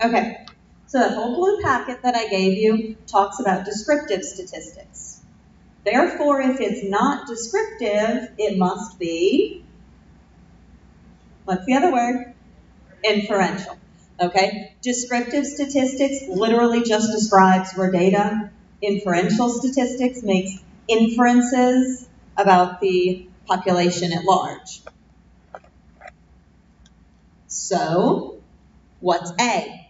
Okay, so that whole blue packet that I gave you talks about descriptive statistics. Therefore, if it's not descriptive, it must be, what's the other word? Inferential. Okay, descriptive statistics literally just describes raw data. Inferential statistics makes inferences about the population at large. So, what's A?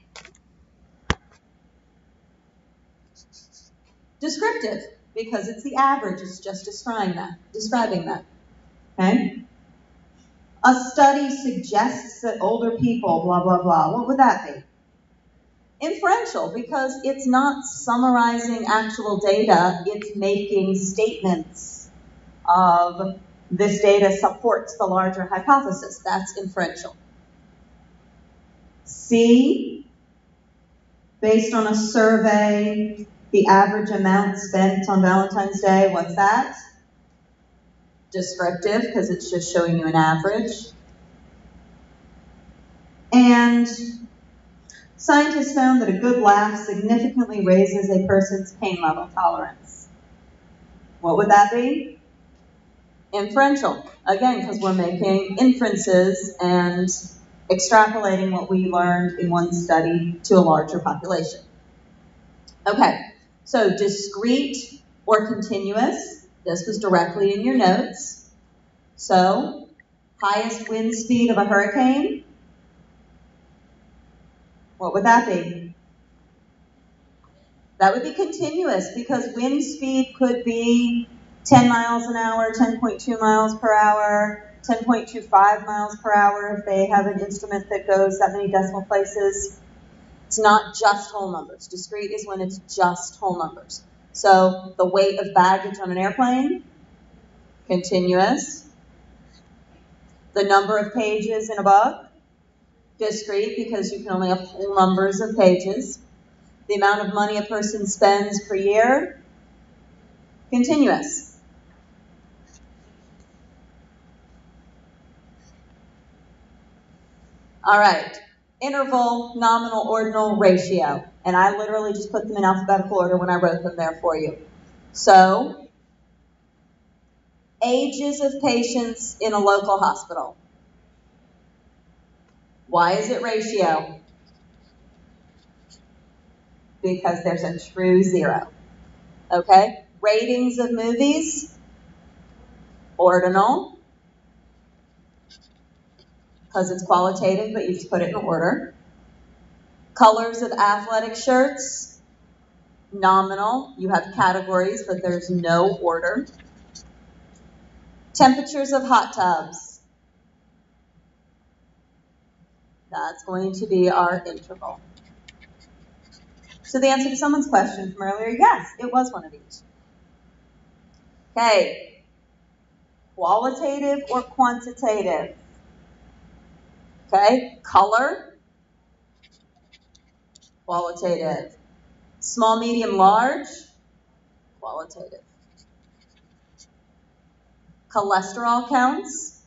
Descriptive, because it's the average, it's just describing that. Okay? A study suggests that older people, blah, blah, blah. What would that be? Inferential, because it's not summarizing actual data, it's making statements of this data supports the larger hypothesis. That's inferential. C, based on a survey, the average amount spent on Valentine's Day, what's that? Descriptive, because it's just showing you an average. And scientists found that a good laugh significantly raises a person's pain level tolerance. What would that be? Inferential. Again, because we're making inferences and extrapolating what we learned in one study to a larger population. Okay, so discrete or continuous. This was directly in your notes. So, highest wind speed of a hurricane. What would that be? That would be continuous, because wind speed could be 10 miles an hour, 10.2 miles per hour, 10.25 miles per hour if they have an instrument that goes that many decimal places. It's not just whole numbers. Discrete is when it's just whole numbers. So the weight of baggage on an airplane, continuous. The number of pages in a book, discrete, because you can only have whole numbers of pages. The amount of money a person spends per year, continuous. All right, interval, nominal, ordinal, ratio. And I literally just put them in alphabetical order when I wrote them there for you. So, ages of patients in a local hospital. Why is it ratio? Because there's a true zero. Okay? Ratings of movies, ordinal, because it's qualitative, but you just put it in order. Colors of athletic shirts, nominal. You have categories, but there's no order. Temperatures of hot tubs. That's going to be our interval. So the answer to someone's question from earlier, yes, it was one of these. Okay. Qualitative or quantitative? Okay. Color, qualitative. Small, medium, large, qualitative. Cholesterol counts,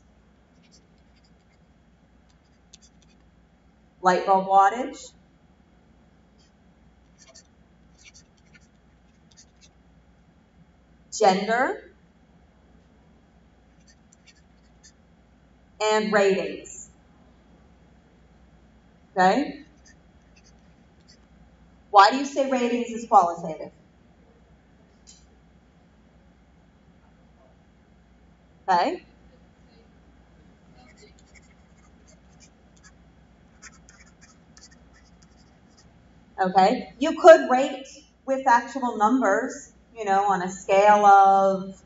light bulb wattage, gender, and ratings. Okay? Why do you say ratings is qualitative? Okay? Okay? You could rate with actual numbers, on a scale of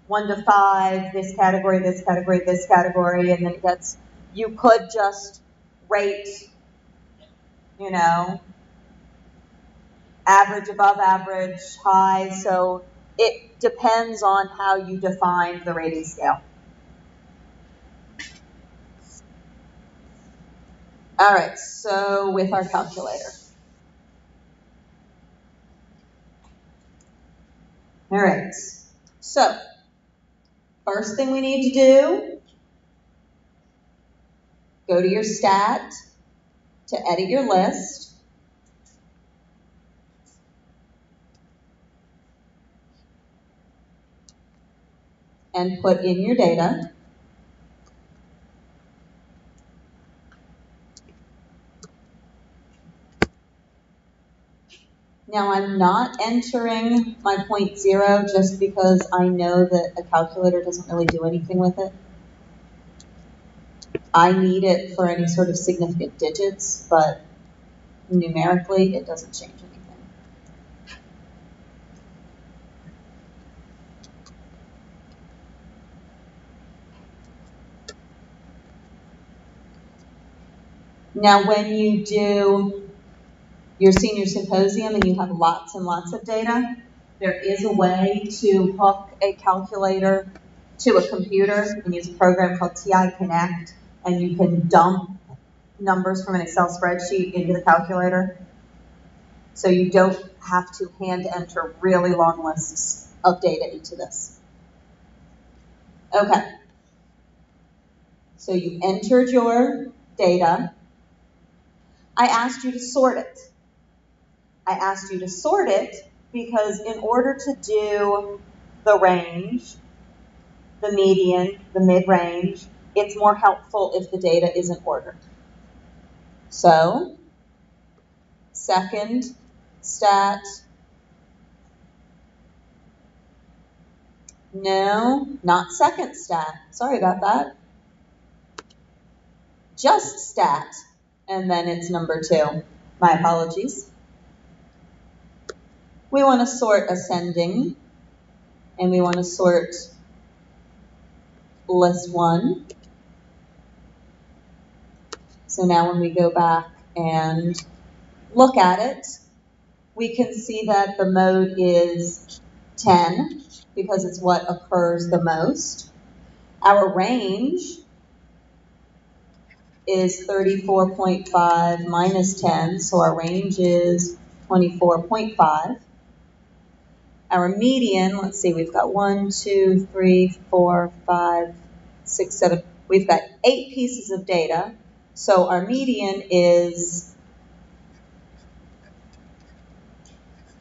1 to 5, this category, this category, this category, and then it gets, you could just rate, average, above average, high, so it depends on how you define the rating scale. All right, so with our calculator. All right, so first thing we need to do, go to your stat to edit your list. and put in your data. Now I'm not entering my 0.0 just because I know that a calculator doesn't really do anything with it. I need it for any sort of significant digits, but numerically it doesn't change anything. Now when you do your senior symposium and you have lots and lots of data, there is a way to hook a calculator to a computer and use a program called TI Connect, and you can dump numbers from an Excel spreadsheet into the calculator. So you don't have to hand enter really long lists of data into this. Okay. So you entered your data. I asked you to sort it. I asked you to sort it because in order to do the range, the median, the mid-range, it's more helpful if the data is in order. So, second stat, no, not second stat, sorry about that. Just stat, and then it's number 2. My apologies. We want to sort ascending, and we want to sort list 1. So now when we go back and look at it, we can see that the mode is 10 because it's what occurs the most. Our range is 34.5 minus 10, so our range is 24.5. Our median, let's see, we've got 1, 2, 3, 4, 5, 6, 7. We've got 8 pieces of data, so our median is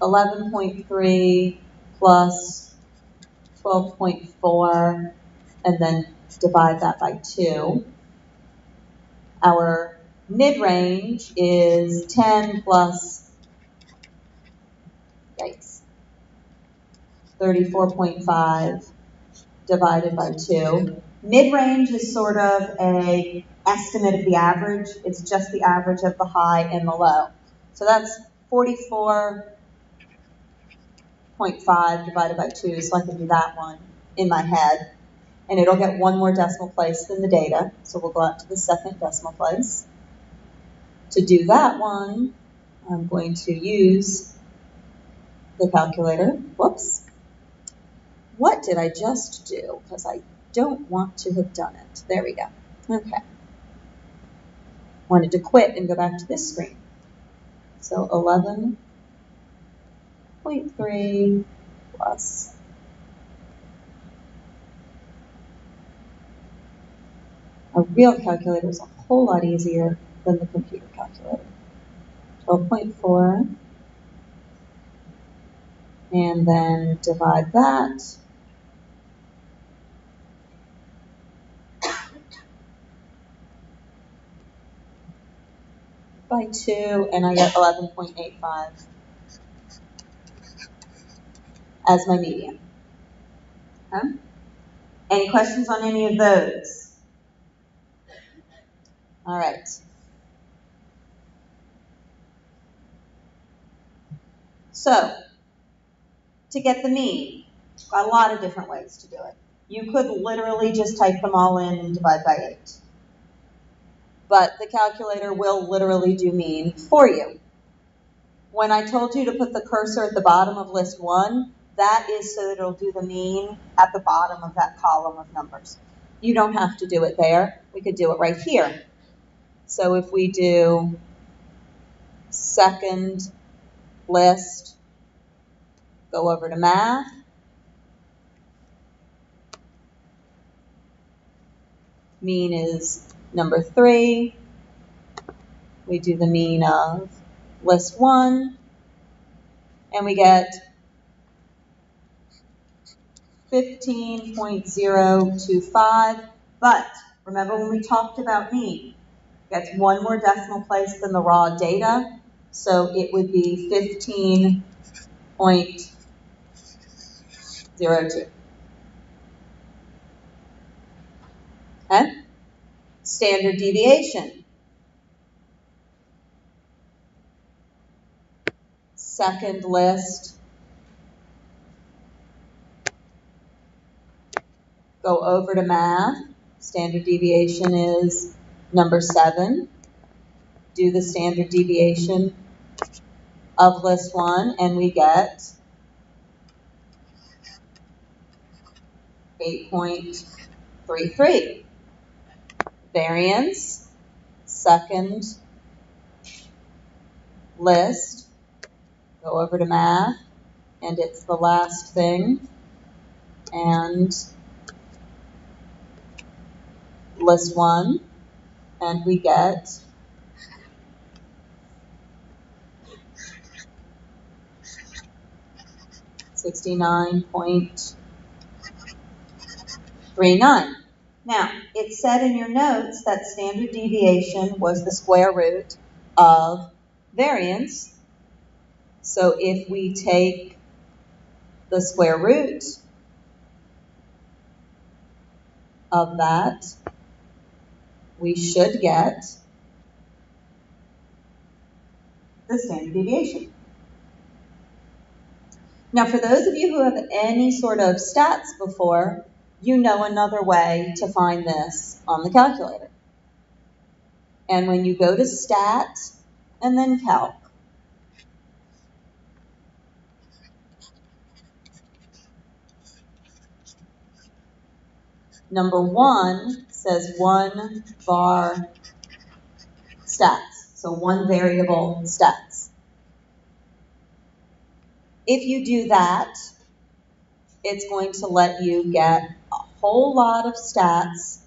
11.3 plus 12.4, and then divide that by 2. Our mid-range is 10 plus, yikes, 34.5 divided by 2. Mid-range is sort of an estimate of the average. It's just the average of the high and the low. So that's 44.5 divided by 2, so I can do that one in my head. And it'll get one more decimal place than the data, so we'll go out to the second decimal place. To do that one, I'm going to use the calculator. Whoops. What did I just do? Because I don't want to have done it. There we go. Okay. Wanted to quit and go back to this screen. So 11.3 plus a real calculator is a whole lot easier than the computer calculator. 12.4, and then divide that by 2, and I get 11.85 as my median. Okay? Any questions on any of those? All right. So, to get the mean, got a lot of different ways to do it. You could literally just type them all in and divide by 8. But the calculator will literally do mean for you. When I told you to put the cursor at the bottom of list 1, that is so that it'll do the mean at the bottom of that column of numbers. You don't have to do it there. We could do it right here. So if we do second list, go over to math, mean is number 3. We do the mean of list 1, and we get 15.025, but remember when we talked about mean, gets one more decimal place than the raw data, so it would be 15.02. Okay? Standard deviation. Second list. Go over to math. Standard deviation is number 7. Do the standard deviation of list 1, and we get 8.33. Variance, second list. Go over to math, and it's the last thing. And list 1, and we get 69.39. Now, it said in your notes that standard deviation was the square root of variance. So if we take the square root of that, we should get the standard deviation. Now, for those of you who have any sort of stats before, you know another way to find this on the calculator. And when you go to Stat and then Calc, number 1 says 1 var stats, so 1 variable stats. If you do that, it's going to let you get a whole lot of stats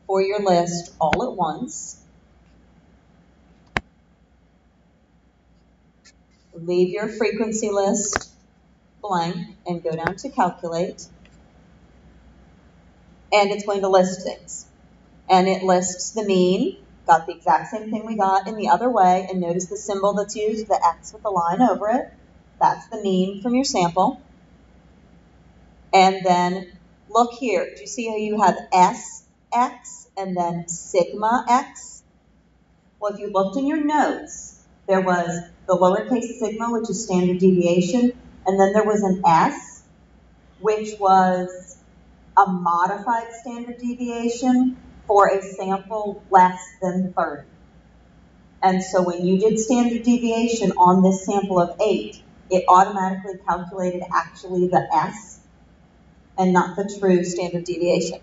for your list all at once. Leave your frequency list blank and go down to calculate. And it's going to list things. And it lists the mean, got the exact same thing we got in the other way, and notice the symbol that's used, the X with the line over it. That's the mean from your sample. And then look here. Do you see how you have SX and then sigma X? Well, if you looked in your notes, there was the lowercase sigma, which is standard deviation, and then there was an S, which was a modified standard deviation for a sample less than 30. And so when you did standard deviation on this sample of 8, it automatically calculated actually the S and not the true standard deviation.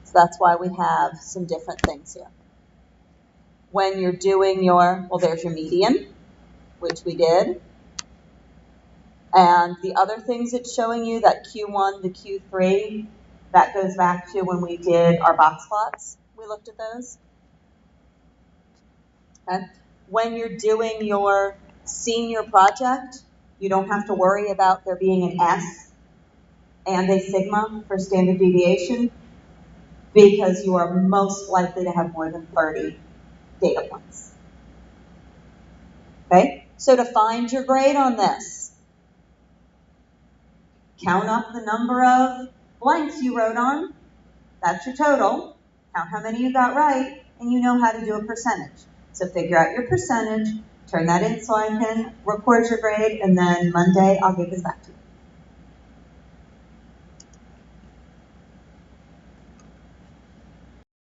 So that's why we have some different things here. When you're doing your, well, there's your median, which we did. And the other things it's showing you, that Q1 to Q3, that goes back to when we did our box plots. We looked at those. Okay. When you're doing your senior project, you don't have to worry about there being an S and a sigma for standard deviation because you are most likely to have more than 30 data points. Okay, so to find your grade on this, count up the number of blanks you wrote on. That's your total. Count how many you got right, and you know how to do a percentage. So figure out your percentage, turn that in so I can record your grade, and then Monday I'll give this back to you.